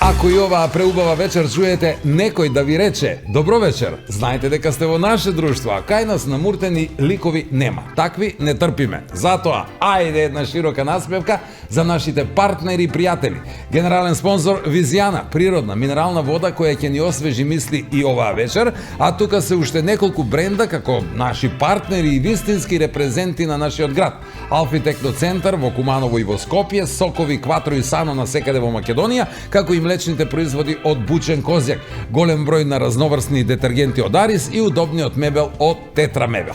Ако и оваа преубава вечер чуете некој да ви рече добро вечер, знаете дека сте во наше друштво, а кај нас намуртени ликови нема. Такви не трпиме. Затоа, ајде една широка наспевка за нашите партнери и пријатели. Генерален спонзор Визијана, природна минерална вода која ќе ни освежи мисли и оваа вечер, а тука се уште неколку бренда како наши партнери и вистински репрезенти на нашиот град. Алфи Техноцентар во Куманово и во Скопје, сокови Кватро и Сано на секаде во Македонија, како и млечните производи од Бучен Козјак, голем број на разноврсни детергенти од Арис и удобниот мебел од Тетра мебел.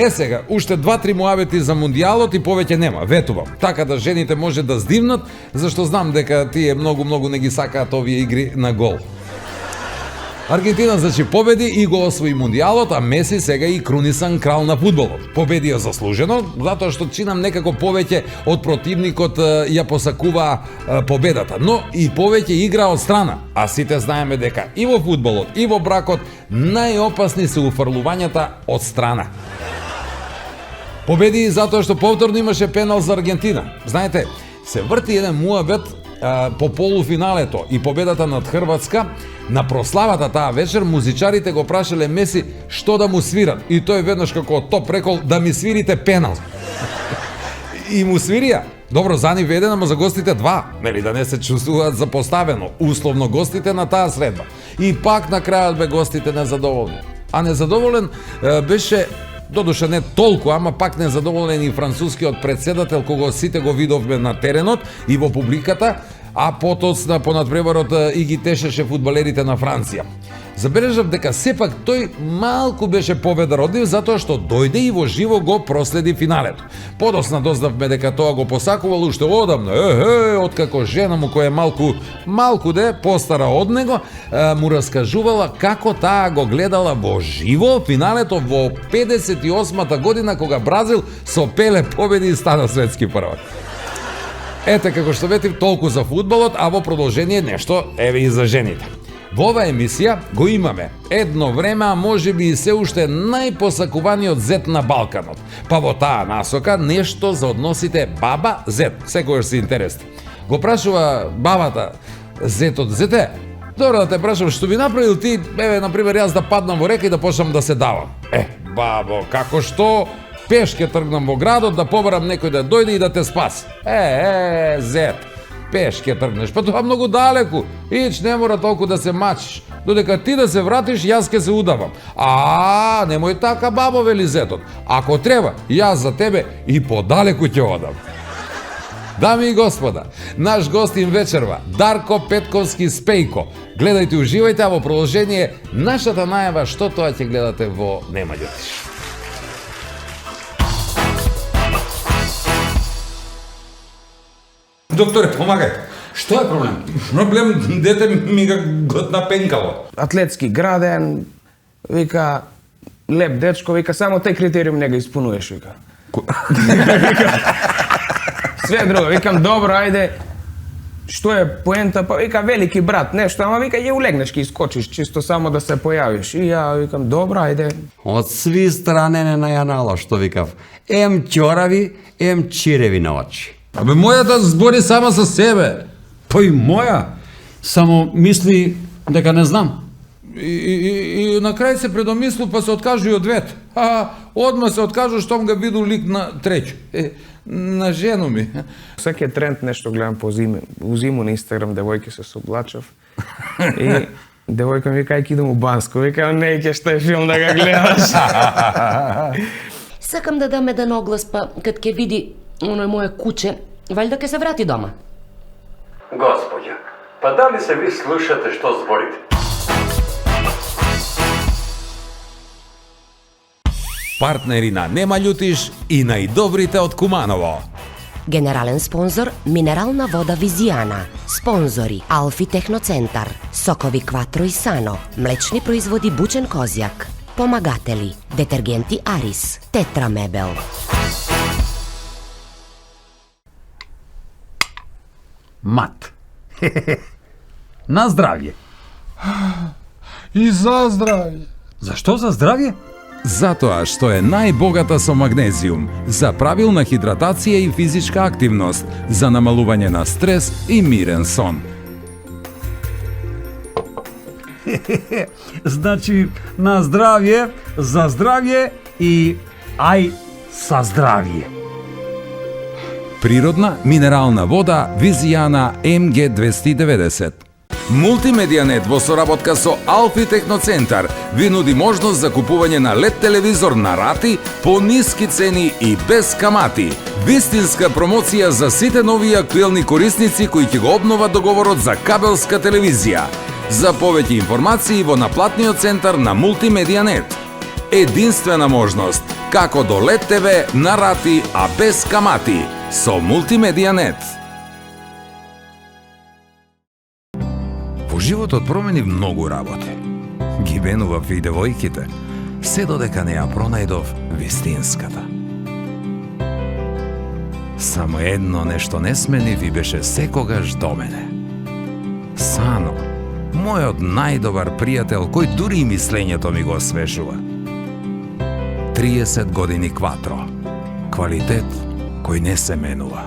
Сега, уште 2-3 муавети за мундијалот и повеќе нема, ветувам. Така да жените може да здивнат, зашто знам дека тие многу не ги сакаат овие игри на гол. Аргентина значи победи и го освои мундијалот, а Меси сега и крунисан крал на фудбалот. Победи ја заслужено, затоа што чинам некако повеќе од противникот ја посакуваа победата, но и повеќе игра од страна. А сите знаеме дека и во фудбалот, и во бракот најопасни се уфрлувањата од страна. Победи затоа што повторно имаше пенал за Аргентина. Знаете, се врти еден муабет по полуфиналето и победата над Хрватска. На прославата таа вечер музичарите го прашале Меси што да му свират и тој веднаш како топ рекол да ми свирите пенал. И му свирија. Добро, за нив еден, ама за гостите два, нели да не се чувствуваат запоставено, условно гостите на таа средба. И пак на крајот бе гостите незадоволни. А незадоволен беше додуша не толку, ама пак незадоволен и францускиот председател кога сите го видовме на теренот и во публиката, а потоцна по надпреварот и ги тешеше фудбалерите на Франција. Забележав дека сепак тој малку беше поведар од нив затоа што дојде и во живо го проследи финалето. Подосна дознавме дека тоа го посакувал уште одамна, откако жена му која е малку постара од него, му раскажувала како таа го гледала во живо финалето во 58-та година кога Бразил со Пеле победи и стана светски првак. Ете како што ветив толку за фудбалот, а во продолжение нешто еве и за жените. Во оваа емисија го имаме едно време, а можеби и се уште најпосакуваниот зет на Балканот. Па во таа насока нешто за односите баба-зет. Секојаш се интересни. Го прашува бабата зетот: зете, добро да те прашам, што би направил ти, еве, например, јас да паднам во река и да почнам да се давам? Бабо, како што? Пешке тргнам во градот да побарам некој да дојде и да те спаси. Зет, пешке тргнеш, па тоа многу далеку. Ич, не мора толку да се мачиш. Додека ти да се вратиш, јас ке се удавам. Немој така, бабо, вели зетот. Ако треба, јас за тебе и подалеку ќе одам. Дами и господа, наш гостин вечерва, Дарко Петковски Спејко. Гледајте, уживајте, а во продолжение нашата најава што тоа ќе гледате во Нема љутиш. Докторе, помагај. Што е проблем? Проблем, дете ми ga глтна пенкало. Атлетски граден, вика, леп дечко, вика, само тај критериум не го испунуваш, вика. Све друго, викам, добро, ајде, што е поента, па вика, велики брат, нешто, ама вика, ја улегнеш, ке искочиш, чисто само да се појавиш. И ја викам, добро, ајде. Од сви стране не најанало, што викав, ем ќорави, ем чиреви на очи. Абе, мојата збори сама со себе. Па и моја. Само мисли дека не знам. И на крај се предомислу, па се откажу и од двете. Одма се откажу штом ga виду лик на треќу. На жену ми. Секи тренд нешто гледам по зиму на Инстаграм, девојки се соблачав. И девојка ми вика, ајки идам у Банско. Вика, не, ќе што е филм да ga гледаш. Сакам да дам еден оглас, па кад ќе види оно моје куче, валјда ќе се врати дома. Господја, па дали се ви слушате што зборите? Партнери на Нема љутиш и најдобрите од Куманово. Генерален спонзор минерална вода Визијана. Спонзори Алфи Техноцентар, сокови Кватро и Сано, млечни производи Бучен Козјак. Помагатели детергенти Арис, Тетра мебел. Мат. На здравје. И за здравје. Зашто за здравје? Затоа што е најбогата со магнезиум, за правилна хидратација и физичка активност, за намалување на стрес и мирен сон. Значи, на здравје, за здравје и ај са здравје. Природна минерална вода Визијана МГ290. Мултимедијанет во соработка со Алфи Техноцентар ви нуди можност за купување на LED телевизор на рати по ниски цени и без камати. Вистинска промоција за сите нови актуелни корисници кои ќе го обноват договорот за кабелска телевизија. За повеќе информации во наплатниот центар на Мултимедијанет. Единствена можност како до LED TV на рати, а без камати со Мултимедијанет. Во животот промени многу работи. Ги бенував и девојките, се додека не ја пронајдов вистинската. Само едно нешто не сменив и беше секогаш до мене. Сано, мојот најдобар пријател, кој дури и мислењето ми го освежува. 30 години Кватро. Квалитет кој не се менува.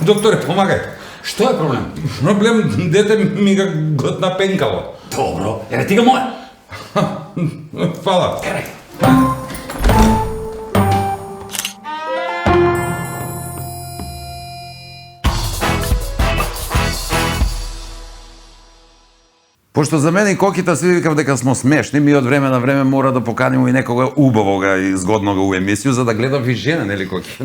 Докторе, помагај. Што е проблем? Проблем, дете ми ga глтна пенкало. Добро, еве ти го моја. Фала. Пошто за мене и коките си викав дека смо смешни, ми од време на време мора да поканимо и некога убавога и згоднога у емисију за да гледам и жена, нели коки?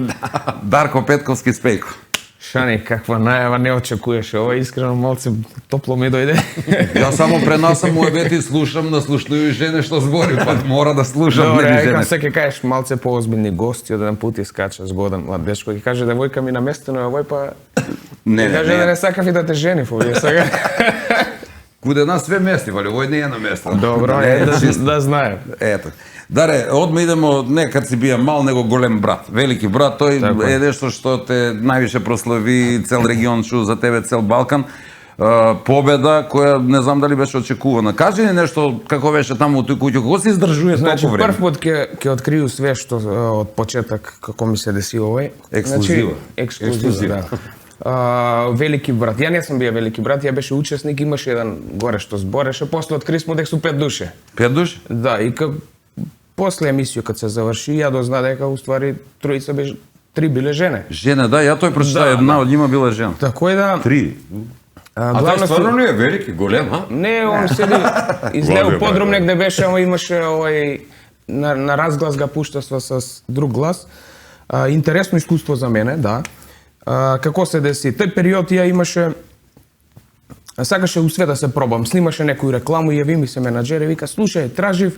Дарко Петковски Спејко. Шани, каква најава не очекуваше. Ова искрено малце топло ми дојде. Ја само пренасам муебети, слушам, наслушливи жене што збори, па мора да слушам, Добре, нели викам жене. се ќе кажеш малце поозбилни гости, одеден пут искача згоден млад дечко и каже девојка ми наместено е овој, па Не, каже да не сакав и да те женив овие сега. Куде нас све мести, вали, овој не е на место. Добро, да знаем. Ето. Даре, одма идемо не кад си бија мал, него голем брат. Велики брат, тој Така е нешто што те највише прослави, цел регион чу за тебе, цел Балкан. Победа која не знам дали беше очекувана. Кажи ни нешто како беше таму у тој куќу, како се издржуе Значи, толку време? прв пат ќе открiju све што од почеток како ми се деси овој. Ексклузива. Ексклузива, да. Велики брат. Ја не сум бија велики брат, ја беше учесник, имаше еден горе што збореше, после откри смо дека су 5 души. 5 души? Да, и после емисија кога се заврши, ја дозна дека уствари тројца беше 3 биле жене. Жене, да, ја тој прочита, Да, една да. од нива била жена. Тако е да 3. А тој стварно не е велики, голем, а? Не, он седи излеу Главиот, подрум бе. негде беше, ама имаше овој на разглас га пуштаства с друг глас. Интересно искуство за мене, да. Како се деси? Тој период ја имаше сакаше у свет да се пробам. Снимаше некој рекламу и јави ми се менаџер и вика: "Слушај, тражив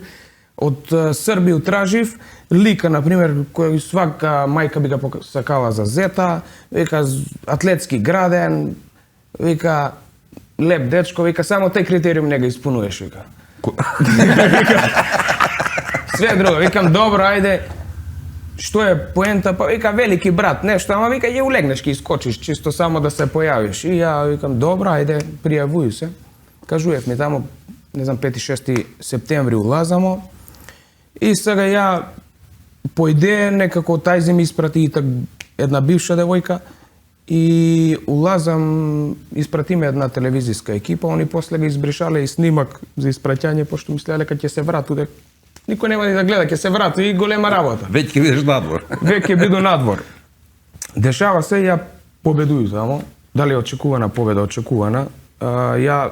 од Србија тражив лика на пример кој свака мајка би го сакала за зета, вика атлетски граден, вика леп дечко, вика само тој критериум не го испунуваш, вика. Све друго, викам добро, ајде. Што е поента? Па вика велики брат, нешто, ама вика ја улегнеш ке искочиш, чисто само да се појавиш. И ја викам добро, ајде, пријавуј се. Кажуев ми таму, не знам, 5-6 септември улазамо. И сега ја по идеја некако тајзи ми испрати и так една бивша девојка и улазам, испратиме една телевизиска екипа, они после го избришале и снимак за испраќање, пошто мислеле дека ќе се врату, дека никој нема ни да гледа, ќе се врату и голема работа. Веќе ќе бидеш надвор. Веќе биду надвор. Дешава се, ја победуј тамо. Дали е очекувана победа, очекувана. Ја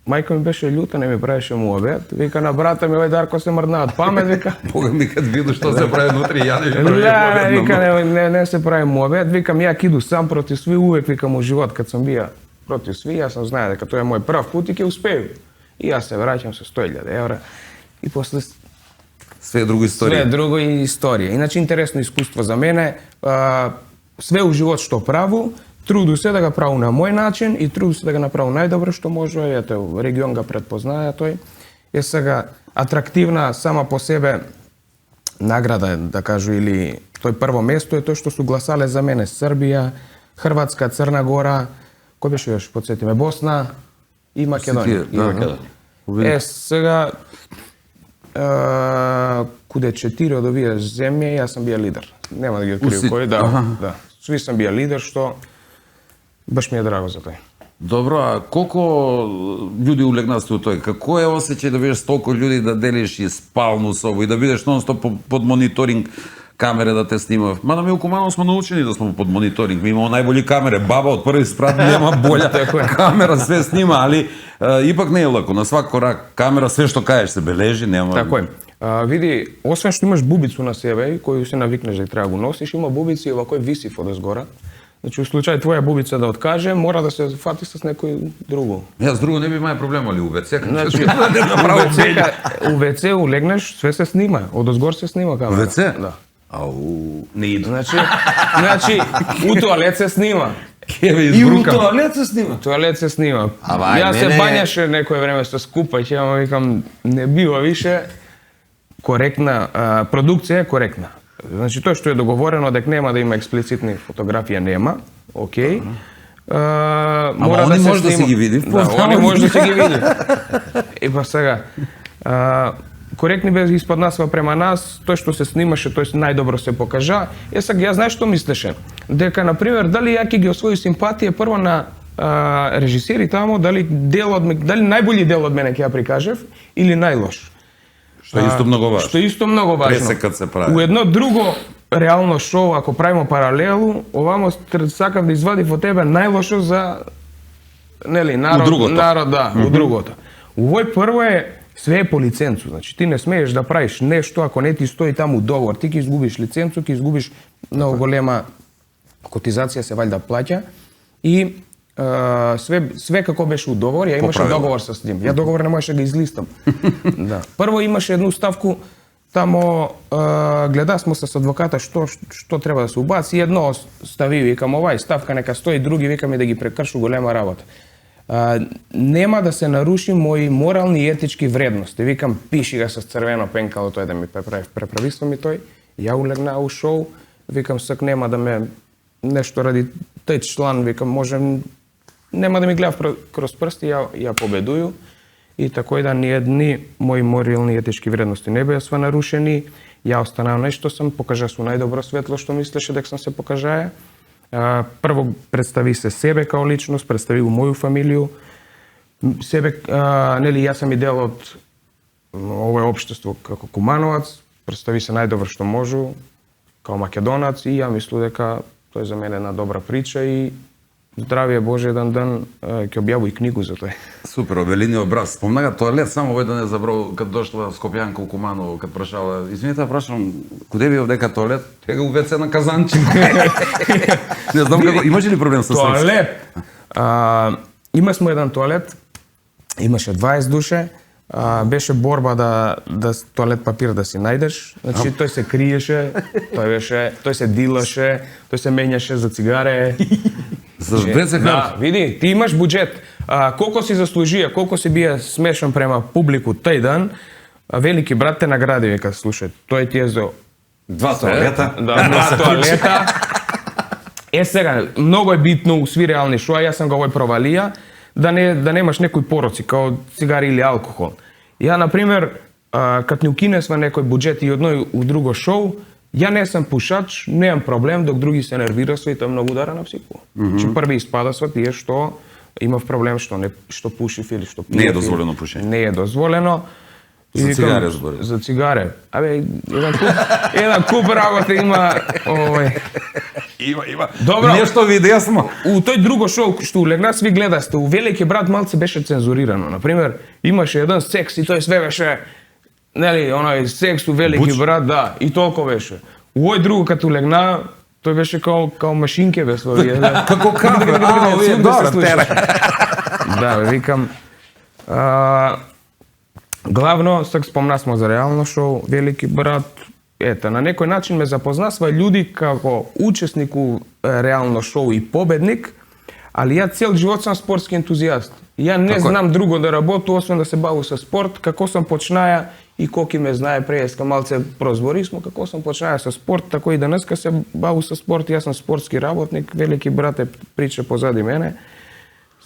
мајка ми беше љута, не ми правеше муабет. Вика на брата ми, овој Дарко се мрднаат памет, вика. Бога ми кад виду што се прави внутри, ја не Не, вика, не се прави муабет. Викам, ја киду сам против сви, увек викам у живот, кад сам бија против сви, јас сам знае дека тоа е мој прв пут и ќе успею. И јас се враќам со 100.000 евра. И после све друго историја. све друго и историја. Иначе интересно искуство за мене. Све у живот што праву, труду се да го правам на мој начин и труду се да го направам најдобро што може. Ето, регион го предпознае тој. Е сега атрактивна сама по себе награда, да кажу, или тој прво место е тој што су гласале за мене Србија, Хрватска, Црна Гора, кој беше још, подсетиме, Босна и Македонија. Сите, да. Сега куде 4 од овие земји, јас сам бија лидер. Нема да ги открию кој, да. Сви сам бија лидер, што баш ми е драго за тој. Добро, а колку луѓе улегнасте у тој? Како е осеќај да бидеш толку луѓе да делиш и спалну собу и да бидеш нон-стоп под мониторинг камере да те снимав? Мада ми у Куманово сме научени да сме под мониторинг. Ми имамо најболи камере. Баба од први спрат нема болја камера, све снима, али ипак не е лако. На свак корак камера, све што кажеш се бележи, нема. Тако е. Види, освен што имаш бубицу на себе, кој се навикнеш да треба го носиш, има бубици овако висив одозгора. Значи, у случај твоја бубица да откаже, мора да се фати с некој друго. Јас друго не би имај проблем, али у ВЦ. Значи, у ВЦ улегнеш, све се снима, одозгор се снима камера. ВЦ? Да. Ау, не иду. Значи, у тоалет се снима. И у тоалет се снима? Тоалет се снима. Ама, Јас се мене- бањаше некое време со скупање, ама викам, не бива више коректна, продукција е коректна. Значи, тоа што е договорено дека нема да има експлицитни фотографија, нема, окей. Мора они може да си ги види. Да, они може да си ги види. И па сега, коректни без испаднасва према нас, тој што се снимаше, тој најдобро се покажа. Сега, ја знаеш што мислеше? Дека, например, дали ја ќе ги освои симпатија прво на режисери таму, дали најбољи дел од мене ќе ја прикажев, или најлош. Што е исто многу важно. Што е исто многу важно. Пресекот се прави. У едно друго реално шоу, ако правиме паралелу, овамо сакав да извадив од тебе најлошо за нели народ, у другото. У овој прво е све е по лиценцу, значи ти не смееш да правиш нешто ако не ти стои таму договор, ти ќе изгубиш лиценцу, ќе изгубиш многу голема котизација се валјда плаќа и све како беше у договор, ја имаше договор со ним. Ја договор не можеше да го излистам. Да. Прво имаше едну ставку тамо гледасмо се со адвоката што треба да се убаци, едно стави, викам овај ставка нека стои, други викам и да ги прекршу, голема работа. Нема да се наруши мои морални и етички вредности. Викам, пиши ga с црвено пенкало тој да ми преправиства ми тој. Ја улегна у шоу, викам сак нема да ме нешто ради тој члан, викам можем нема да ми гледа кроз прсти, ја победую. И тако да ни едни мои морални и етички вредности не беа сва нарушени. Ја останав нешто сам, покажа со најдобро светло што мислеше дека сам се покажае. Прво представи се себе као личност, представи го моју фамилију. Себе, нели, јас сам и дел од овој општество како Кумановац, представи се најдобро што можу, као македонац и ја мислу дека тоа е за мене една добра прича и здравие Боже, еден ден ќе објаву и книгу за тој. Супер, обелини образ. Спомнага тоалет, само овој да не забрав, кад дошла Скопјанка у Куманово, кад прашала, извините, прашам, куде ви овдека тоалет? Тега у ВЦ на Казанчик. Не знам како, имаше ли проблем со тоалет? Имасме еден тоалет, имаше 20 душе, беше борба да тоалет папир да си најдеш. Значи тој се криеше, тој се дилаше, тој се менјаше за цигаре. За ВЦ харта? Да, види, ти имаш буџет. Колко си заслужија, колко си бија смешен према публику тој ден, велики брат те награди, века, слушај, тој ти е за 2 тоалета. Да, 2 тоалета. Сега, многу е битно у сви реални шоа, јас сам го овој провалија, да немаш некои пороци, као цигари или алкохол. Ја, например, кад ни укинесме некој буџет и одно и у друго шоу, ја не сам пушач, немам проблем, док други се нервирасва и тоа многу удара на психиката. Че први испадасва тие што имав проблем што пушив или што пиев. Не е дозволено пушење. Не е дозволено. За цигаре збориш. За цигаре. Абе, еден куп работа има, Има. Добро. Нешто видеа смо. У тој друго шоу што улегна, сви гледасте, у Велики брат малце беше цензурирано. Например, имаше еден секс и тој све беше, нели, оној секс у Велики брат, да, и толку беше. У овој друго кога улегна, тој беше као машинке без овие. Како кафе, овие добро тере. Да, викам. Главно, сак спомнасмо за реално шоу, Велики брат, ета, на некој начин ме запознасва луѓе како учесник у реално шоу и победник, Ali ja цел живот сам спортски ентузијаст. Ја не знам друго да работам, освен да се бавам со спорт. Како сам почнаја, и Коки ме знае, преска малце прозбори смо, како сам почнаја со спорт, тако и денеска се бавам со спорт. Јас сум спортски работник, велики брат е прича позади мене.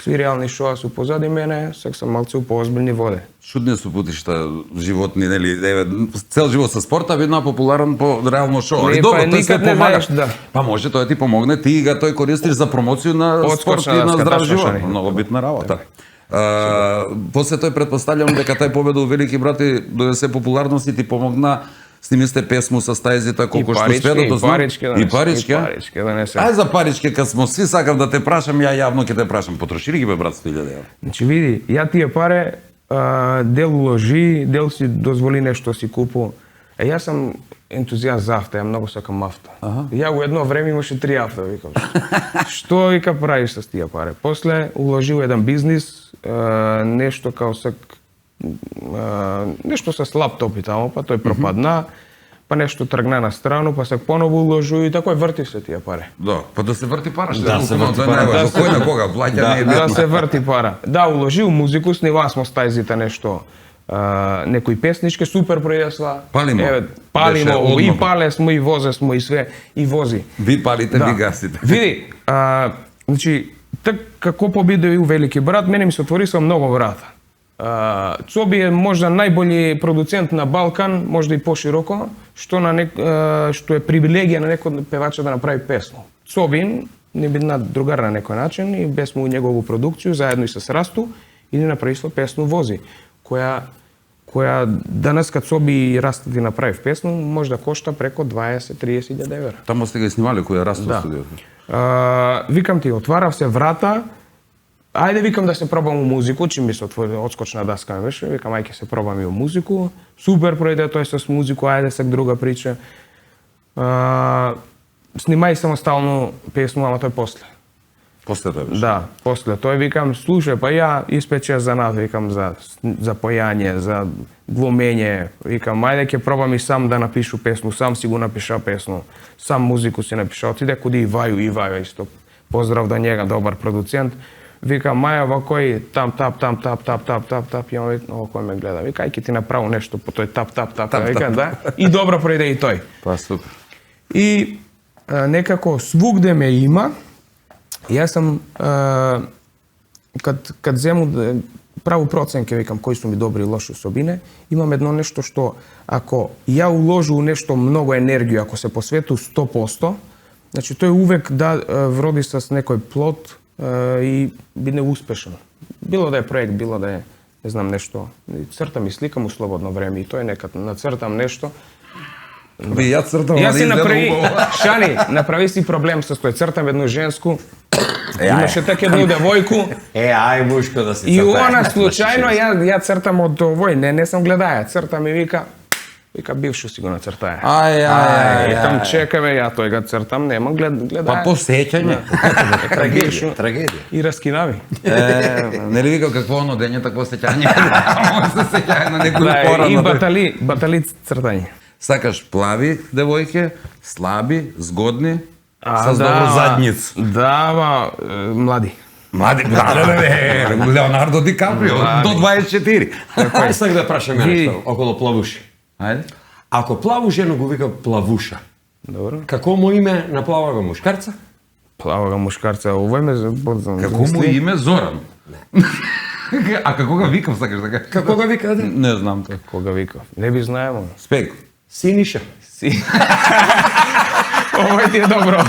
Сви реални шоа су позади мене, сега сам малце у поозбилни воде. Чудни су путишта животни, нели, еве, цел живот со спорта, видно популарен по реално шоу. Не, И добро, па тој се никад не помага. знаеш, да. Па може тоа ти помогне, ти ga тој користиш за промоција на Отскочна спорт и на даска, здрав тачно, живот. Шани. Многу битна работа. После тој предпоставljam дека тај победа у Велики брати донесе популарност и ти помогна. Сними сте песму со стајзите колку што успеа да и дознам. парички донесе. И парички. И парички донесе. Ај за парички, кад смо сви сакам да те прашам, ја јавно ќе те прашам, потроши ли ги бе брат 100.000 евра? Значи види, ја тие паре дел уложи, дел си дозволи нешто си купу. Јас сум ентузијаст за авто, ја многу сакам авто. Ја у едно време имаше 3 авто, викам. Што вика правиш со тие пари? После уложил еден бизнис, нешто као сак нешто со лаптопи тамо, па тој пропадна, па нешто тргна на страну, па се поново уложу и тако врти се тие пари. Да, па да се врти пара, Да, се врти тоа пара. не е кој на кога, плаќа не е Да битно. се врти пара. Да, уложил музику, снива смо стајзите нешто, некои песнички, супер пројдесва. Палимо. Еве, палимо, Беше и одмам. пале смо, и возе смо, и све, и вози. Ви палите, Да. ви гасите. Види, значи, так како победил и у Велики брат, мене ми се отвори со многу врата. Цоби е можда најбољи продуцент на Балкан, можда и пошироко, што што е привилегија на некој певача да направи песну. Цобин не бидна другар на некој начин и без му негову продукцију, заедно и со Расту, и ни направи со песну Вози, која данес кад Цоби и Раста ти направи песну, може да кошта преко 20-30 евра. Тамо сте ги снимале кој е Расту Да. студиото. Викам ти, отварав се врата, ајде викам да се пробам у музику, чим ми се отвори одскочна даска ме беше, викам ајде ќе се пробам и у музику. Супер пројде тој со музику, ајде сак друга прича. Снимај самостално песну, ама тој после. После тоа беше. Да, после тој викам, слушај, па ја испече занат, викам за појање, за глумење, викам, ајде ќе пробам и сам да напишу песну, сам си го напиша песну, сам музику си напиша, отиде куди Ивајо исто, поздрав до njega, добар продуцент, викам, маја, вакој тап, и он овој ме гледа, вика, ај ќе ти направу нешто по тој тап, викам, да, и добро пројде и тој. Па супер. И некако свугде ме има. Јас сам кад зему праву проценке, викам кои су ми добри и лоши особине, имам едно нешто што ако ја уложу нешто многу енергија, ако се посвету 100%, значи тој увек да вроди с некој плод и биде успешен. Било да е проект, било да е не знам нешто. Цртам и сликам у слободно време и тој некад нацртам нешто. Ви ја цртам, Јас си изгледа направи, убаво. Шани, направи си проблем со тој, цртам едно женску, имаше така едну девојку, Ај Бушко да се и цртаеш. она случајно ја цртам од овој, не сам гледаја, цртам и вика бившу си го нацртаја. Ај. Викам чекаме, ја тој га цртам, немам гледаја. Па посеќање. Трагедија. Трагедија. И раскинави. Нели викал какво оно дење такво сеќање? Може се сеќање на некој Да, пора. и батали цртање. Сакаш плави девојке, слаби, згодни, А, со добро задниц. Да, млади. Млади, Леонардо Ди Каприо, до 24. Ај сак да прашам Ви- нешто околу плавуши. Ајде. Ако плаву жена го вика плавуша, Добро. како му име на плавага мушкарца? Плавага мушкарца, овој ме подзам. Како му име Зоран? А како ga викам, сакаш така? Како го вика? Не знам тоа. Кога викав? Не би знаемо. Спеко. Синиша. Овој ти е добро.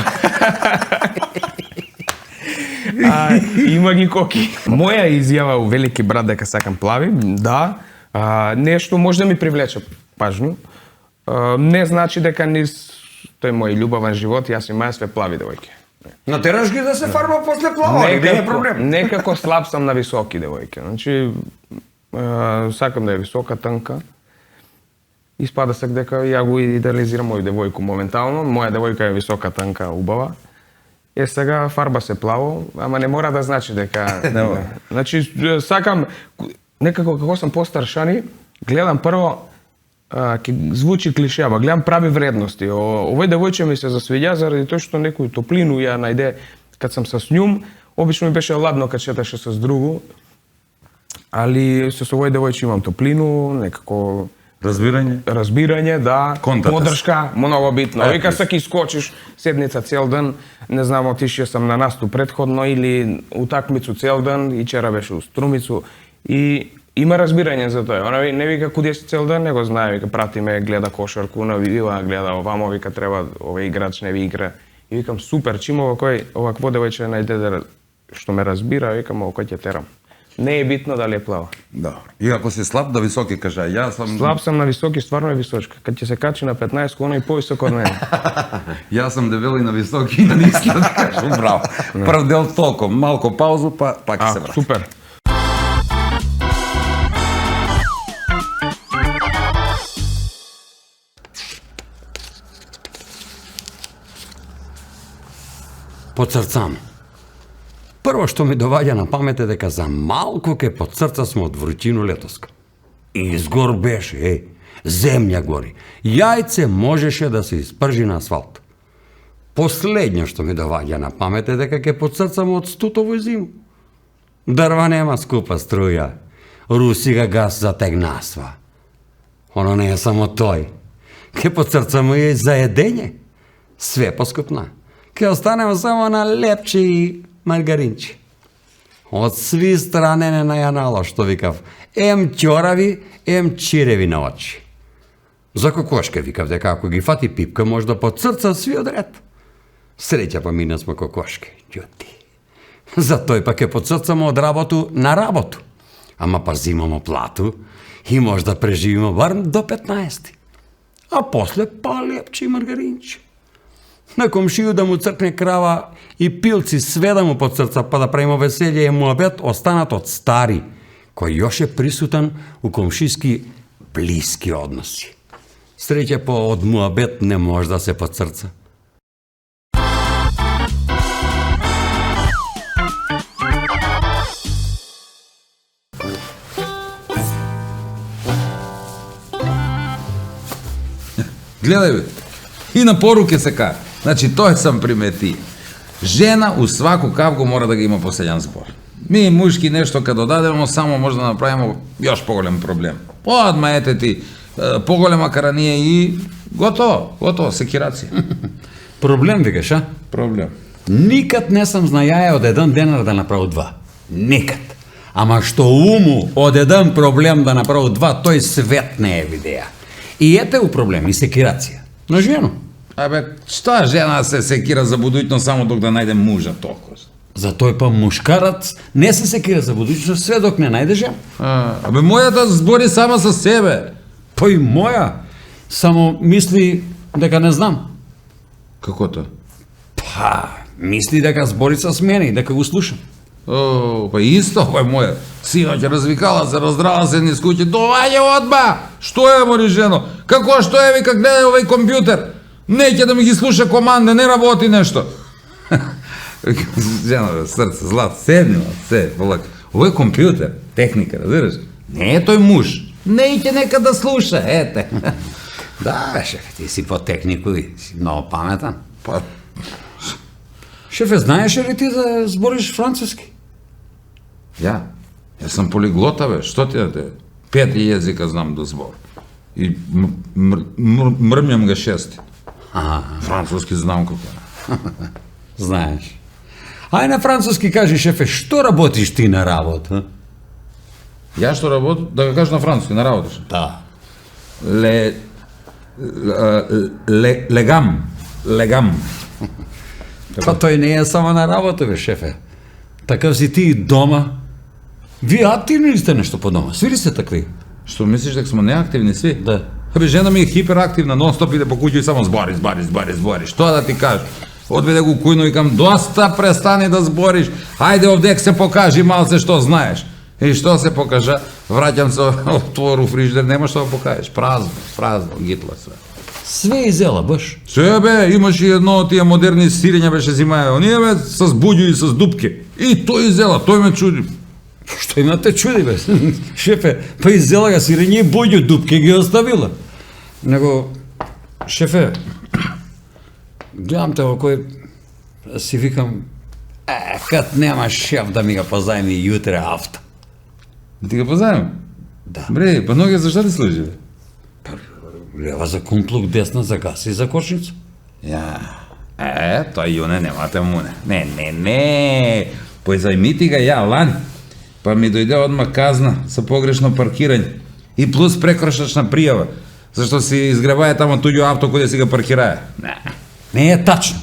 Има ги Коки. Моја изјава у Велики брат дека сакам плави, да. Нешто може да ми привлече пажњу. Не значи дека низ тој мој љубавен живот, јас и маја све плави девојки. Натераш ги да се фарба после плава, не е проблем. Некако слаб сам на високи девојки. Значи, сакам да е висока, тънка. Испада се дека ја го идеализирам мој девојку моментално. Моја девојка е висока, тънка, убава. Сега фарба се плаво, ама не мора да значи дека... Значи, сакам, некако како сам постар Шани, гледам прво, ќе звучи клише, ама гледам прави вредности. Овој девојче ми се засвиѓа заради тоа што некој топлину ја најде кад сам со њум, Обично ми беше ладно кад шеташе с другу, али со овој девојче имам топлину, некако разбирање, да, Контакт. поддршка, многу битно. Вика се ки скочиш седница цел ден, не знам, отишио сам на наступ претходно или утакмицу цел ден, и вчера беше у Струмицу, и има разбирање за тоа. Она не вика куди си цел ден, него знае, вика прати ме, гледа кошарку, навива, гледа овамо, вика треба овој играч не ви игра. И викам супер, чим овакво девојче најде што ме разбира, викам овој ќе терам. Не е битно дали е плава. Да. И ако си слаб да високи кажа, јас сум Слаб сам на високи, стварно е височка. Кад ќе се качи на 15, она и повисок од мене. Јас сум дебел и на високи и на ниски, да кажам, браво. Прв дел толку, малку паузу, па ќе се врати. Супер. Подсрцам. Прво што ми доваѓа на памет е дека за малку ке подсрца сме од вручину летоска. И изгор беше, земја гори. Јајце можеше да се испржи на асфалт. Последње што ми доваѓа на памет е дека ке подсрцам од стутово зиму. Дрва нема скупа струја. Русига газ затегнасва. Оно не е само тој. Ке подсрцам и за едење. Све поскупна. Ке останем само на лепче и маргаринче. Од сви стране не најанало, што викав. Ем ќорави, ем чиреви на очи. За кокошке викав дека ако ги фати пипка може да подсрца сви одред. Среќа помина сме кокошки, ѓути. За тој пак е подсрцамо од работу на работу. Ама паз имамо плату и може да преживимо бар до 15. А после па лепче и маргаринче. На комшију да му цркне крава и пилци све да му подсрца па да правимо веселје и муабет останат од стари, кој још е присутен у комшиски блиски односи. Среќа по од муабет не може да се подсрца. Гледај бе, и на поруке се каже. Значи, тоа сам примети. Жена у сваку кавгу мора да ги има последен збор. Ми мушки нешто кај додадемо, само може да направимо још поголем проблем. Одма ете ти поголема каранија и готово, секирација. Проблем викаш, а? Проблем. Никад не сам знајаја од еден денар да направи два. Никад. Ама што уму од еден проблем да направи два, тој свет не е видеа. И ете у проблем, и секирација. На жено. Абе, што жена се секира за будуќност само док да најде мужа толку? За тој па мушкарац не се секира за будуќност све док не најде жена. Абе, мојата збори сама со себе. Па и моја, само мисли дека не знам. Како тоа? Па, мисли дека збори со мене и дека го слушам. О, па исто, е моја. Синоќ развикала се, раздрала се низ куќи. Доваѓа одма! Што е, мори жено? Како што е, вика, гледај овој компјутер. Неќе да ми ги слуша команда, не работи нешто. Жена, срце, злат, седнила, се, полак. Овој компјутер, техника, разбираш? Не е тој муж. Неќе нека да слуша, ете. Да, шеф, ти си по технику и си многу паметен. Па, Шефе, знаеш ли ти да збориш француски? Јас сум полиглота, бе, што ти да те? 5 језика знам да збор. И мрмјам ga 6. Француски знам како. Знаеш. Ај на француски кажи, шефе, што работиш ти на работа? Ја што работам? Да го кажеш на француски, на работиш? Да. Легам. Па тој не е само на работа, бе, шефе. Такав си ти и дома. Вие активни ли сте нешто по дома? Сви ли сте такви? Што мислиш дека сме неактивни сви? Да. Абе, жена ми е хиперактивна, нон-стоп иде по куќа и само збори. Што да ти кажеш? Одведе го кујно и кам, доста престани да збориш. Ајде овдек се покажи малце што знаеш. И што се покажа? Враќам се отвору фриждер, нема што да покажеш. Празно, гитла све. Све изела, баш. Се бе, имаш и едно од тие модерни сирења беше зимаево. Оние бе с буѓу и с дупки. И тој изела, тој ме чуди. Што има те чуди, бе? Шефе, па изела га сирење и буѓу, дупки ги оставила. Него, шефе, гледам те кој си викам, Кад нема шеф да ми го позајми јутре авто. Ти го познаем? Да. Бре, па ноге за šta ти служи? Бе? Лева за кумплук, десна за газ и за кошница. Ja. To i one nemate mune. Ne. Позајмити ga ja lani. Pa mi dojde odmah kazna sa pogrešno parkiranje. I plus prekrošačna prijava. Zašto si izgrebaje tamo tuđo авто kod si ga parkiraje. Не е тачно.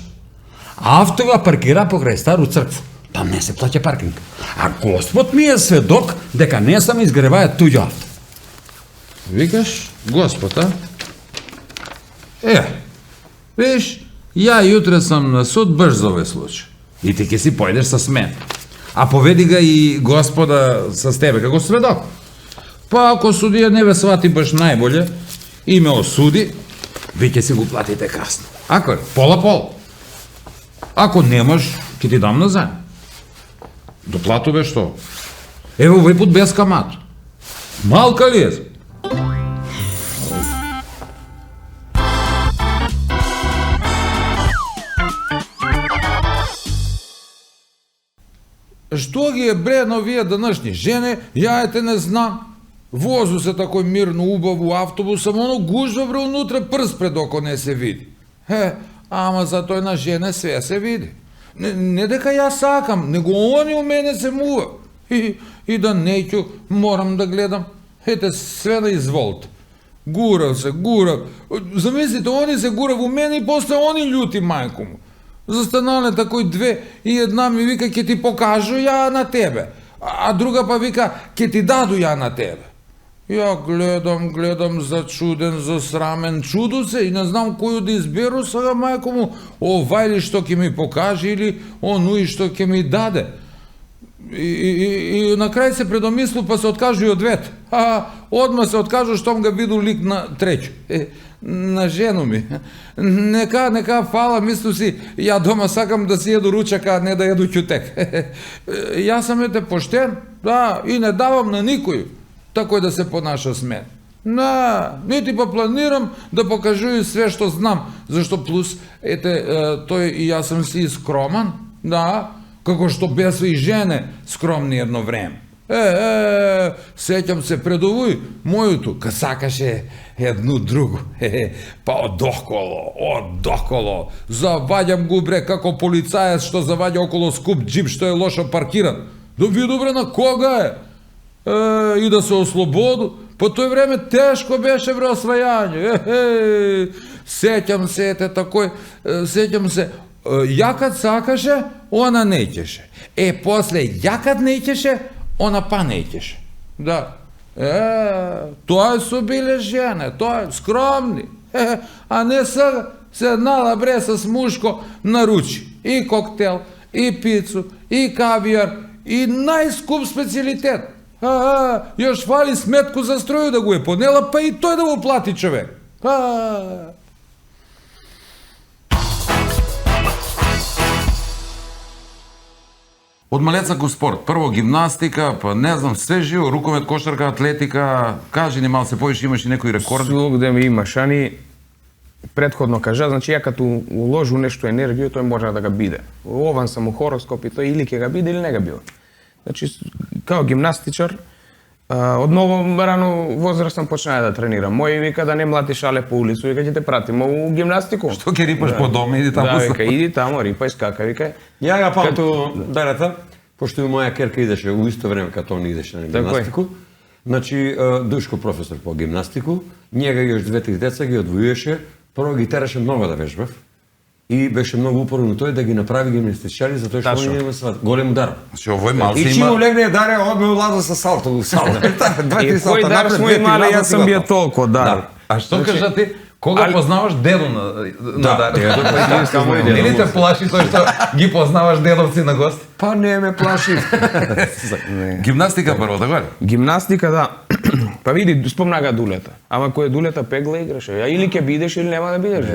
Авто го паркира покрај стару цркву. Там не се плаќа паркинг. А Господ ми е сведок дека не сам изгреваја туѓо авто. Викаш, Господ, a? Viš, ja jutre sam na sud baš za ovaj slučaj. I ti si pojdeš sa smen. A povedi ga i gospoda sa tebe, kako svedok. Pa ako sudija ne shvati baš najbolje i me osudi, vi će si go platite kasno. Ako je, pola. Ako nemaš, ќе ti dam nazad. Doplatu be što? Evo ovaj put bez kamatu. Malka li je? Što ги е бре на вие данашни жене, ја ете не знам. Возу се такој мирно, убаво автобус, само оно гужва бре унутре прст пред око не се види. Ама за тој на жене све се види. Не дека ја сакам, него они у мене се мува. И да неќу, морам да гледам. Ете, све на изволт. Гурав. Замислите, они се гурав у мене и после они љути мајко му. Застанале такој две и една ми вика ќе ти покажу ја на тебе, а друга па вика ќе ти даду ја на тебе. Ја гледам зачуден, засрамен, чуду се и не знам кој да изберу сега мајко му, овај ли што ќе ми покаже или онуј што ќе ми даде. И на крај се предомислу па се откажу и од двете. Одма се откажу штом га виду лик на треќу. На жену ми. Нека фала, мислу си, ја дома сакам да си еду ручак, а не да еду ќутек. Јас сам ете поштен, да, и не давам на никој такој да се понаша с мен. Нити па планирам да покажу све што знам, зашто плюс, ете, тој и јас сам си скроман, да, како што бесо и жене скромни едно време. Сеќам се пред овој, мојуто, ка сакаше едну другу. Па одоколо, заваѓам го бре како полицаец што заваѓа около скуп джип што е лошо паркиран. Да виду бре на кога е. И да се ослободу. По тој време тешко беше бре освајање. Сеќам се, ете такој, сеќам се, јакат сакаше, она неќеше. После јакат неќеше, она па неќеше. Да. Тоа су биле жене, тоа е скромни. А не се нала бре с мушко наручи. И коктел, и пицу, и кавијар, и најскуп специјалитет. Још фали сметку за строју да го е понела, па и тој да го плати човек. Од малеца го спорт. Прво гимнастика, па не знам, све живо, рукомет, кошарка, атлетика. Кажи ни мал се повиш, имаш и некои рекорди? Свугде ми имаш, ани предходно кажа, значи ја като уложу нешто енергија, тој може да га биде. Ован сам у хороскоп и тој или ќе га биде или не га биде. Значи, као гимнастичар, од многу рано возраст сам почнаа да тренирам. Мој вика да не млати шале по улицу, вика ќе те пратиме у гимнастику. Што ќе рипаш по дома, иди таму. Да, вика, иди таму, рипај, скака, вика. Ја га памту Берета, пошто и моја керка идеше у исто време като он идеше на гимнастику. Значи, Душко професор по гимнастику, njega и још двете деца ги одвојуваше, прво ги тераше многу да вежбав и беше многу упорен на тој да ги направи гимнастичари затоа што они нема сват. Голем удар. Значи, овој мал И се чим има... улегне Даре, одме улаза со салто у сала. И кој дар смо имали, јас сам бија толку дар. А што кажа ти? Кога познаваш дедо на Даре? Или те плаши тој што ги познаваш дедовци на гост? Па не ме плаши. Гимнастика прво, така ли? Гимнастика, да. Па види, спомнага дулета. Ама кој е дулета пегла играше. Ја или ќе бидеш или нема да бидеш.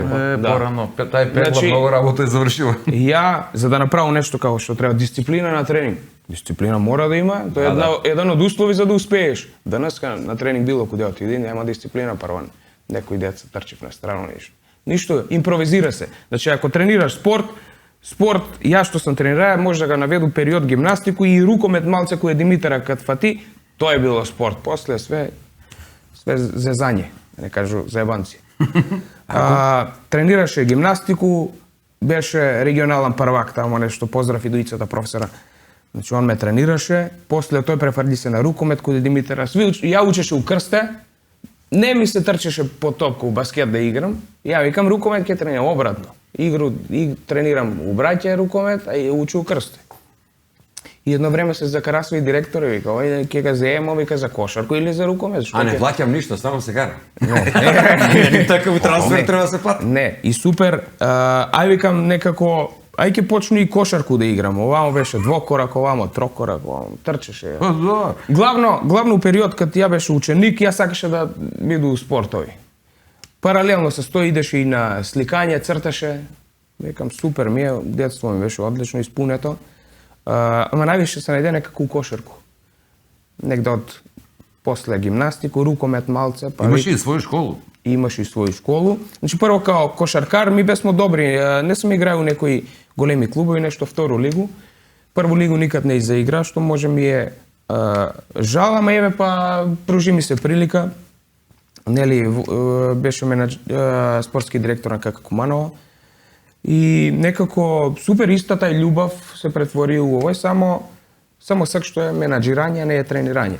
Порано, тај пегла Значи, многу работа е завршила. Ја, за да направам нешто како што треба, дисциплина на тренинг. Дисциплина мора да има, тоа е еден од услови за да успееш. Денеска на тренинг било куде отиди, нема дисциплина прван. Некој деца трчив на страна нешто. Ништо, импровизира се. Значи ако тренираш спорт, Спорт, ја што сам тренираа, може да го наведу период гимнастику и рукомет малце кој е Димитара кад фати, тоа е било спорт. После све зезање, да не кажу заебанци. Тренираше гимнастику, беше регионален првак, тамо нешто, поздрав и двојцата професора. Значи, он ме тренираше, после тој префрли се на рукомет каде Димитар. Ја учеше у крсте, не ми се трчеше по топка у баскет да играм. Ја викам рукомет ќе тренирам обратно. Тренирам у браќа рукомет, а и учу у крсте. И едно време се закарасва и директор и вика, ој ќе га земо, вика за кошарку или за рукомет. А не плаќам ништо, само се кара. Не. Таков трансфер треба да се плати. Не, и супер. Ај викам некако, ај ќе почну и кошарку да играм. Овамо беше двокорак, овамо трокорак, овамо трчеше. Главно у период кад ја беше ученик, ја сакаше да биду спортови. Паралелно со тоа идеше и на сликање, црташе. Викам супер, детство ми беше одлично испунето. Ама највише се најде некако у кошарку. Негде од после гимнастику, рукомет малце. Имаш и своја школу? Имаш и своја школу. Значи прво као кошаркар ми бесмо добри. Не сум играј у некои големи клубови, нешто втору лигу. Прву лигу никад не заигра, што може ми е жал, ама еве па пружи ми се прилика. Нели беше спортски директор на КК Куманово. И некако супер истата и љубов се претвори у овој, само сак што е менаџирање, не е тренирање.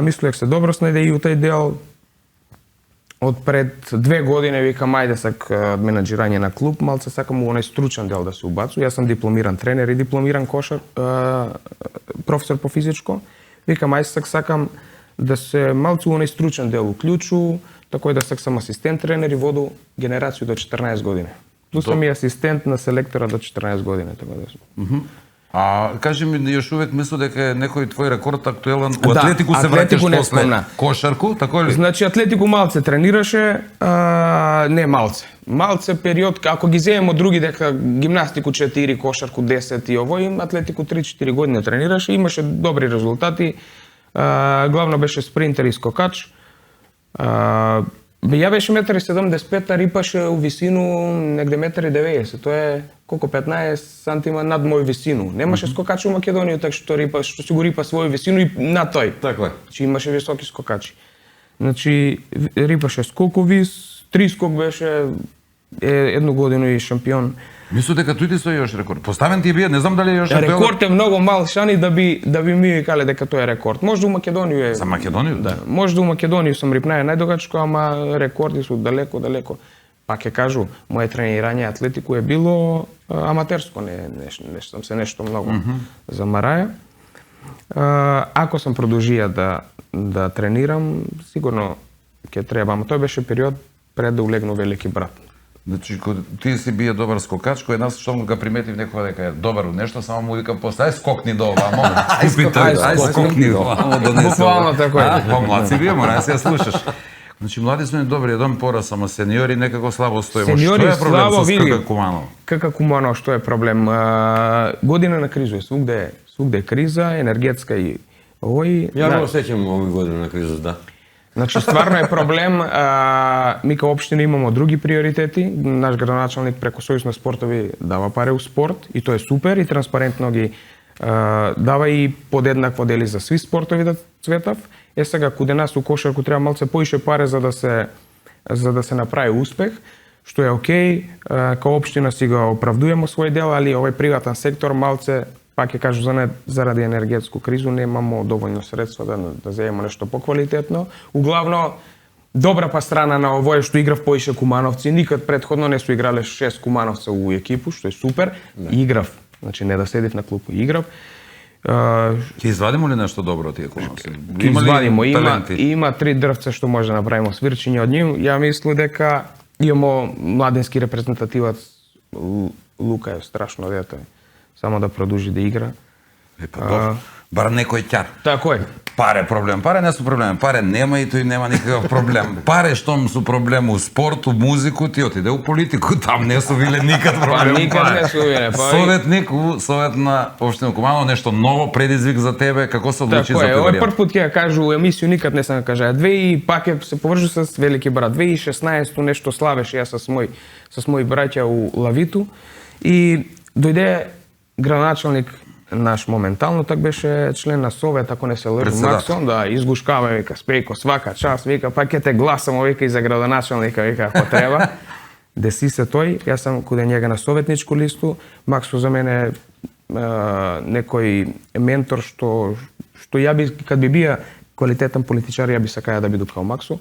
Мислех се добро снајде и у тај дел. Од пред 2 години викам ајде сак од менаџирање на клуб, малце сакам у онај стручен дел да се убацу. Јас сум дипломиран тренер и дипломиран професор по физичко. Викам ајде сакам да се малце у онај стручен дел уклучу, тако да сам асистент тренер и воду генерацију до 14 години. Плюс сам и асистент на селектора до 14 години, така да сум. А кажи ми, још увек мислам дека е некој твој рекорд актуелен. У Да, атлетику се атлетику враќаш не после спомна. кошарку, тако ли? Значи атлетику малце тренираше, не малце. Малце период, ако ги земемо други дека гимнастику 4, кошарку 10 и овој, атлетику 3-4 години тренираше, имаше добри резултати. Главно беше спринтер и скокач. Ја беше 1,75 м, рипаше у висину негде 1,90 м. Тоа е колку 15 сантима над мој висину. Немаше скокач у Македонија, така што што си го рипа своју висину и над тој. Така е. Значи имаше високи скокачи. Значи рипаше скоковис, 3 скок беше, едну годину и шампион. Мислам дека тој ти стои још рекорд. Поставен ти бие, не знам дали е још Рекорд е многу мал, Шани, да би ми викале дека тоа е рекорд. Може у Македонија е. За Македонија? Да. Може у Македонија сум рипнаја најдогачко, ама рекорди су далеко. Пак ќе кажу, моје тренирање атлетику е било аматерско, не сум се нешто многу замараја. Ако сам продолжија да тренирам, сигурно ќе треба, ама тој беше период пред да улегну велики брат. Значи, ти си бие добар скокач, кој нас што го приметив некој дека е добар у нешто, само му викам после, ај скокни до овамо. Ај скокни до овамо, донесе. Буквално тако е. Помлад си бие, мора да се ја слушаш. Значи, млади сме добри, еден порас, ама сениори некако слабо стоимо. Сениори Што е проблем слабо, со види. КК Куманово? КК Куманово, што е проблем? Година на криза, свугде е криза, енергетска и овој. Ја го сеќам овој година на криза, да. Значи, стварно е проблем. Ми као општина имамо други приоритети. Наш градоначалник преко Сојуз на спортови дава пари у спорт и тоа е супер и транспарентно ги дава и подеднакво дели за сви спортови да цветав. Сега куде нас у кошарку треба малце поише паре за да се направи успех, што е окей. Као општина си го оправдуваме свој дел, али овој приватен сектор малце, пак ќе кажу, заради енергетску кризу немамо доволно средства да земеме нешто поквалитетно. Углавно, добра па страна на овој што играв поише кумановци, никад предходно не су играле 6 кумановца у екипу, што е супер. Играв, значи не да седев на клупу, играв. Ќе извадимо ли нешто добро од тие кумановци? Ќе извадимо, има 3 дрвца што може да направиме свирчиња од нив. Ја мислам дека имамо младински репрезентативац Лука е страшно дете. Само да продолжи да игра. Бар некој ќар. Тако е. Паре проблем. Паре не су проблем. Паре нема и тој нема никаков проблем. Паре штом су проблем у спорт, у музику, ти отиде у политику. Там не су биле никад проблем. Никад не су биле. Советник у Совет на општина Куманово, нешто ново предизвик за тебе, како се одлучи за тој варијант? Прв пат ќе кажу у емисију, никад не сам кажа. Пак се поврзу с велики брат. 2016 нешто славеше ја со мој браќа у Лавиту. И дојде градоначалник наш моментално, так беше член на совет, ако не се лъжам, Председател. Максон, да, изгушкава, вика, Спејко, свака час, вика, па ќе те гласамо, вика, и за градоначалника, вика, ако треба. Деси се тој, јас сам каде njega на советничку листу, Максо за мене некој ментор што ја би, кад би бија квалитетен политичар, ја би сакаја да биду као Максо.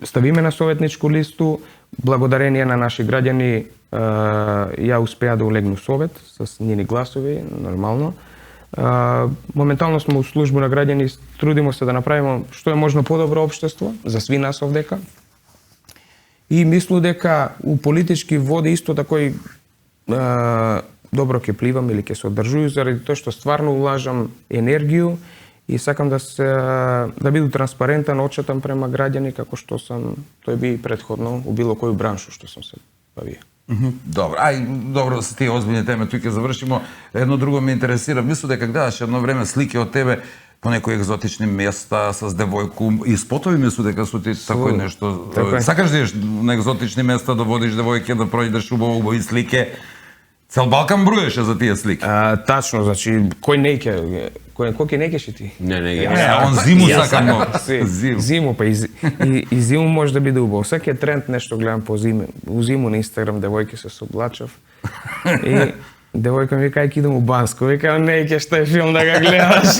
Ставиме на советничку листу, благодарение на наши граѓани, ја успеа да улегну совет с нини гласови, нормално. Моментално сме у служба на граѓани, трудимо се да направиме што е можно подобро општество за сви нас овдека. И мислу дека у политички води исто такој добро ќе пливам или ќе се одржуju заради тоа што стварно улажам енергiju и сакам да биду транспарентен, отчетен према граѓани како што сам тој би претходно у било кој браншу што сум се бавio. Добро, добро се тие озбилни теми, тук ќе завршимо. Едно друго ме интересира. Мислу дека гледаш едно време слики од тебе по некои екзотични места с девојку и спотови, мислу дека су ти такој нешто. Сакаш да идеш на екзотични места, да водиш девојке, да пројдеш убави слики. Цел Балкан бруеше за тие слики. Тачно, значи кој не ќе кој не ќеш ти? Не, Он зиму сака многу. Зиму, па и зиму може да биде убаво. Секој тренд нешто гледам по зиме. У зиму на Инстаграм девојки се соблачав. И девојка ми вика, ај идам у Банско. Вика, не ќеш тај филм да го гледаш.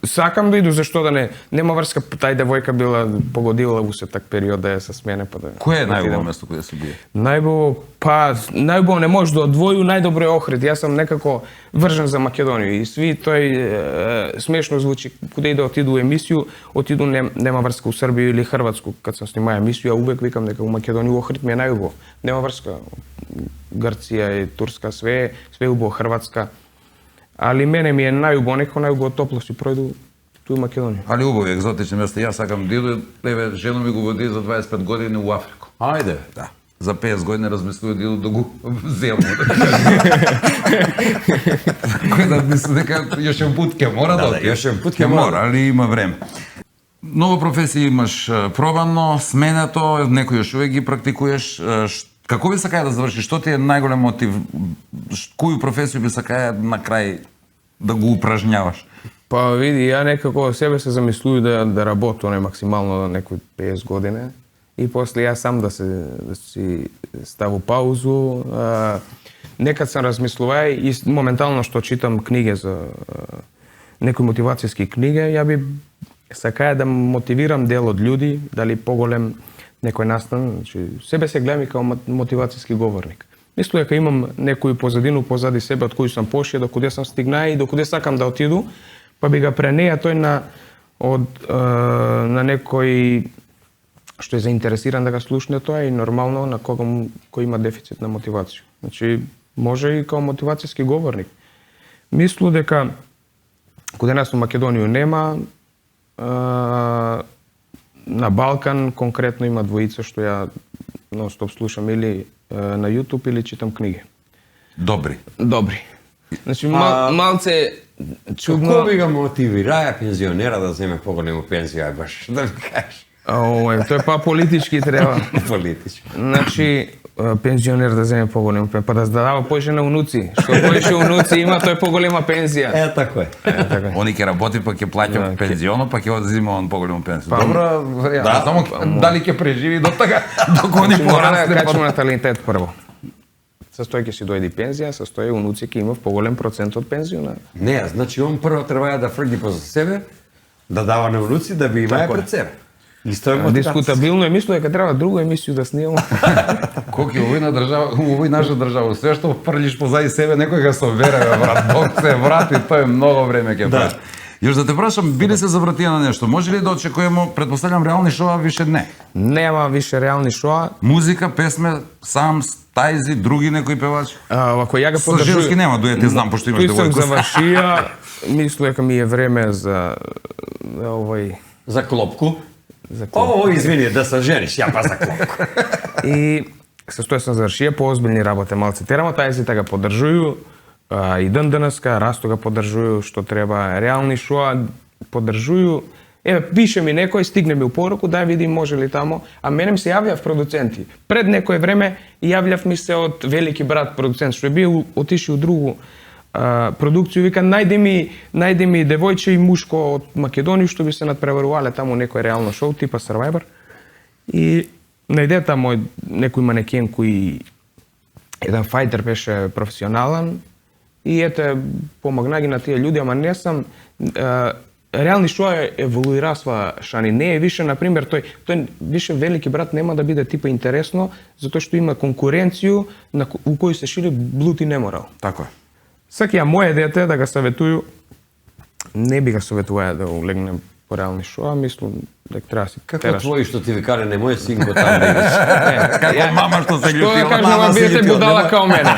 Сакам да иду, зашто да не. Нема врска, тај девојка била погодила во се так период да е со мене, па да. Кој е најубаво место каде се бие? Најубаво не може да одвоју, најдобро е Охрид. Јас сум некако вржен за Македонија и сви тој смешно звучи куде и да отиду у емисију, отиду нема врска у Србија или Хрватску, кад сам снимаја емисију, ја увек викам дека у Македонија Охрид ми е најубаво. Нема врска. Грција и Турска, све убаво, Хрватска. Али мене ми е најубаво, некако најубаво топло си пројду ту у Македонија. Али убави екзотични места. Јас сакам да иду, еве жена ми го води за 25 години у Африку. Ајде. Да. За 50 години размислува да иду да го зему. Кој да мисли дека још еден пат ќе мора да оти. Још еден пат ќе мора, али има време. Нова професија имаш пробано, сменето, некој још увек ги практикуваш. Како би сакаја да завршиш? Што ти е најголем мотив? Коju професија би сакаја на крај да го упражняваш? Па види, ја некако себе се замислувам да работам максимално некои 50 години и после јас сам да си ставу паузу. Некад сам размислувај и моментално што читам книги за некои мотивацијски книги, ја би сакаја да мотивирам дел од луѓе, дали поголем некој настан, значи себе се гледам и као мотивацијски говорник. Мислам дека имам некој позадину позади себе од кој сум пошијал, до куде сам стигнаа и до куде сакам да отиду, па би га пренеја тој на некој што е заинтересиран да го слушне тоа и нормално на кој има дефицит на мотивација. Значи може и као мотивацијски говорник. Мислам дека каде нас у Македонија нема, на Балкан конкретно има двојица што ја нон-стоп слушам или на YouTube или читам книги. Добри. Значи малце чудно. Како би го мотивираја пензионера да земе поголема пензија, баш да ми кажеш? Тоа е па политички треба. Политички. Значи пензионер да земе поголема пензија, па да дава поише на унуци. Што поише унуци има, тоа е поголема пензија. Тако е. Они ќе работи, па ќе плаќа пензионо, па ќе одзима он поголема пензија. Па, Добра варијанта. Само дали ќе преживи до така, доколку они порасне. Качуваме наталитет прво. Со тој ќе си дојде пензија, со тој унуци ќе има поголем процент од пензиона. Не, значи он прво треба да фрги по себе, да дава на унуци, да би имаја пред себе. Исто е мотивација. Дискутабилно е, мислам дека треба друга емисија да снимам. Коки овој наша држава, све што фрлиш позади себе, некој га собере, брат. Бог се врати, тоа е многу време ќе пројде. Још да те прашам, би ли се завратија на нешто? Може ли да очекуваме, предпоставljam, реални шоа више не? Нема више реални шоа. Музика, песме, сам, стајзи, други некои певачи? Ако ја го Со поддржувам. женски нема дуети, знам, пошто имаш Тој сам девојка. завршија, мислам дека ми е време за овој За клопку. за клуб. О, извини, да се жениш, ја па за клопку. И со тоа сам завршија, поозбилни работе малце терamo, тај си така поддржуju, и ден денеска, Расто ga поддржуju што треба, реални шоа поддржуju, пише ми некој, стигне ми у поруку, дај видим може ли тамо, а мене ми се јавljав продуценти. Пред некое време јавljав ми се од Велики брат продуцент, што е бил отиши у другу продукцiju, вика, најде ми девојче и мушко од Македонија што би се надпреварувале таму некој реално шоу, типа Survivor. И најде таму некој манекен кој еден фајтер беше професионален и ете, помогна ги на тие луѓе, ама не сам реални шоу еволуирасва Шани. Не е више, например, тој више Велики брат нема да биде типа интересно, затоа што има конкуренцију у кој се шири блуд и неморал. Така е. Сакија моје дете да га советуju, не би га советуваја да улегне по реални шоа, мислам дека треба да си Како тераш. твои што ти викаре, не мој синко таму да идеш. Како мама што се Што љути, да кажам, биете будала као мене.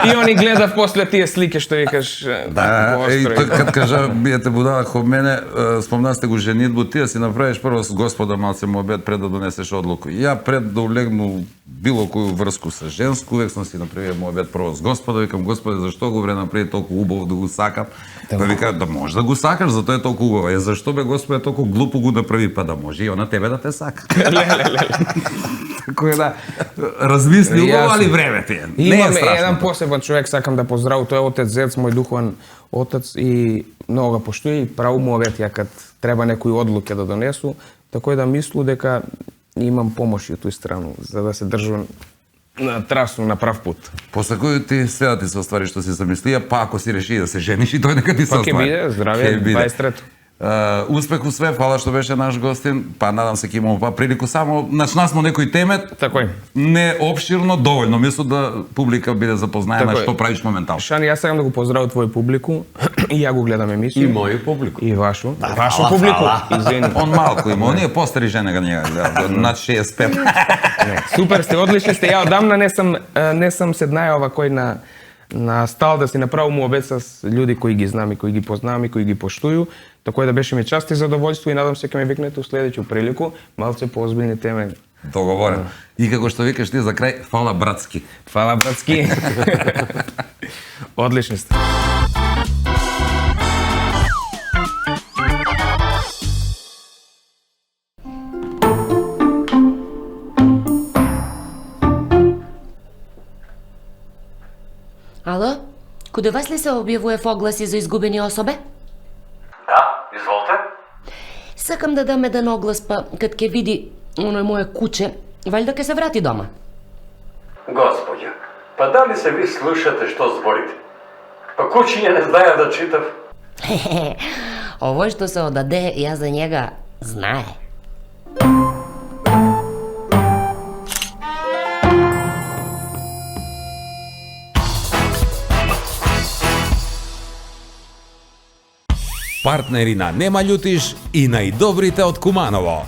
И они гледав после тие слики што викаш. Да, и кад кажа биете будала као мене, спомнасте го женитбу, ти да си направиш прво с Господа малце му обед пред да донесеш одлуку. Ја пред да улегну било коju врску со женску, увек сум си направил му обед прво с Господа, викам Господе, зашто го вре направи толку убаво да го сакам? Тој вика да можеш да го сакаш, затоа е толку убаво. Е зашто бе Господе толку глупо го направи, па да може и она тебе да те сака. Така е да размисли убаво, али време ти е. Не е Имам страшно. еден посебен човек, сакам да поздравам, тој е отец Зец, мој духовен отец и многу го поштуи и праву му овет ја кад треба некои одлуки да донесу, така да мислу дека имам помош и од тој страну за да се држам на трасу на прав пут. После кој ти све да ти се оствари што си замислија, па ако си реши да се жениш и тој нека ти се Па ќе оствари. биде, здравје, Ќе биде. 23-то. Успех у све, фала што беше наш гостин, па надам се ќе имаме па прилику само, нас смо некој темет, Такој. не обширно, доволно, мислам да публика биде запознаена Така е. што правиш моментално. Шани, јас сакам да го поздравам твој публику и ја го гледам емисија. И мој публику. И вашу. Вашу публику. Извини. Он малку има, оние постари жена га njega, да, над 65. Супер сте, одлични сте. Ја одамна не сам седнаја овакој на стал да си направам обед с луѓе кои ги знам и кои ги познавам и кои ги поштуju. Така да беше ми част и задоволство и надам се ќе ме викнете у следеќу прилику, малце поозбилни теми. Договорен. И како што викаш ти за крај, фала братски. Фала, братски. Одлични сте. Ало? Куде вас ли се објавував огласи за изгубени особе? Да, изволте. Сакам да дам еден оглас, па кад ке види оно моје куче, валјда ке се врати дома. Господја, па дали се ви слушате што зборите? Па кучиња не знаја да читав. Овој што се одаде, ја за njega знае. Партнери на Нема љутиш и најдобрите од Куманово.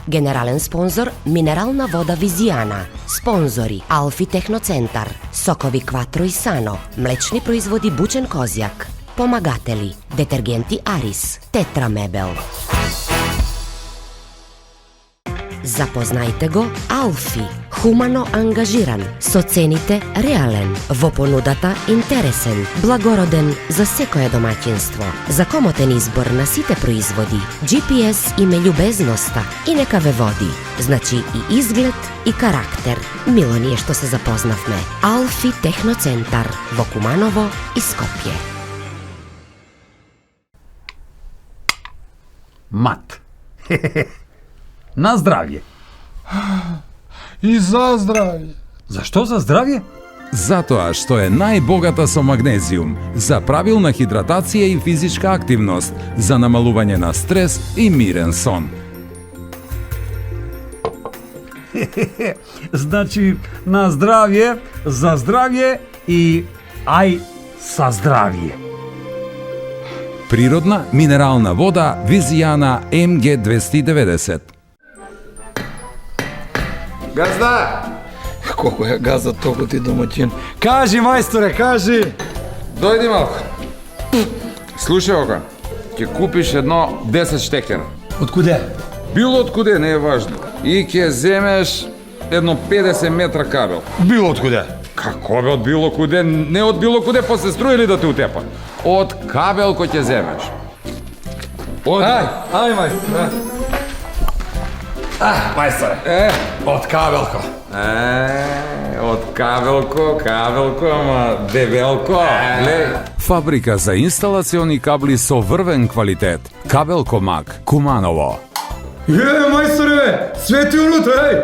Генерален спонзор минерална вода Визијана. Спонзори Алфи Техноцентар, Сокови Кватро и Сано, млечни производи Бучен Козјак. Помагатели детергенти Арис, Тетра Мебел. Запознајте го Алфи, хумано ангажиран, со цените реален, во понудата интересен, благороден за секое домаќинство, за комотен избор на сите производи, GPS име љубезноста и нека ве води, значи и изглед и карактер. Мило ни е што се запознавме. Алфи Техноцентар во Куманово и Скопје. Мат. На здравје. И за здравје. Зашто за здравје? Затоа што е најбогата со магнезиум, за правилна хидратација и физичка активност, за намалување на стрес и мирен сон. Значи, на здравје, за здравје и ај са здравје. Природна минерална вода Визијана МГ 290. Газда! Колко е газа толку ти домаќин. Кажи, мајсторе, кажи! Дојди малку. Слушај ока, ќе купиш едно 10 штекера. Од куде? Било од куде, не е важно. И ќе земеш едно 50 метра кабел. Било од куде? Како бе од било куде? Не од било куде, па се струили да те утепа. Од кабел кој ќе земеш. Aj, majstore. Majstore. Od kabelko. Od kabelko, ама дебелко. Глеј. Фабрика за инсталациони кабли со врвен квалитет. Кабелко Мак, Куманово. Majstore, sve ti unutra, ej!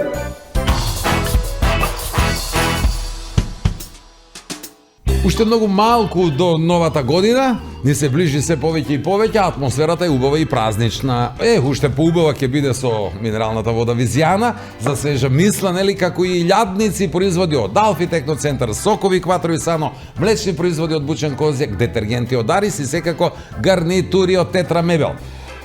Уште многу малку до новата година, ни се ближи се повеќе и повеќе, атмосферата е убава и празнична. Уште поубава ќе биде со минералната вода Визијана, за свежа мисла, нели, како и илјадници производи од Алфи Техноцентар, сокови Кватро и Сано, млечни производи од Бучен Козјак, детергенти од Арис и секако гарнитури од Тетра Мебел.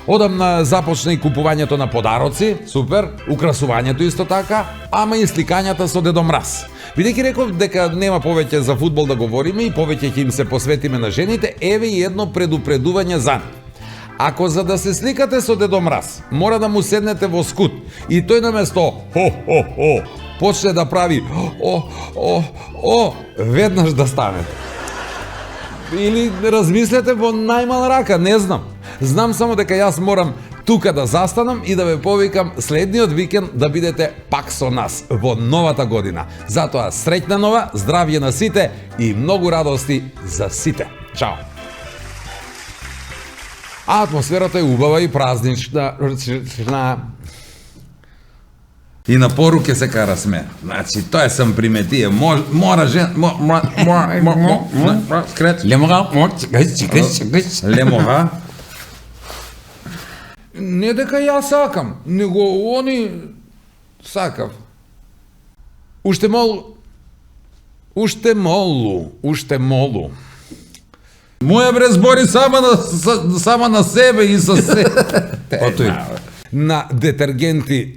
Одамна започна и купувањето на подароци, супер, украсувањето исто така, ама и сликањата со Дедо Мраз. Бидејќи реков дека нема повеќе за фудбал да говориме и повеќе ќе им се посветиме на жените, еве и едно предупредување за нив. Ако за да се сликате со Дедо Мраз, мора да му седнете во скут и тој наместо хо, почне да прави веднаш да станете. Или размислете во најмала рака, не знам. Знам само дека јас морам тука да застанам и да ве повикам следниот викенд да бидете пак со нас во новата година. Затоа среќна нова, здравје на сите и многу радости за сите. Чао! А атмосферата е убава и празнична. И на поруке се кара сме. Значи, тоа сам приметие. Мора жен... Скрет. Лемога. Не дека ја сакам, него они сакав. Уште молу. Моја бре збори сама на себе и со се. На детергенти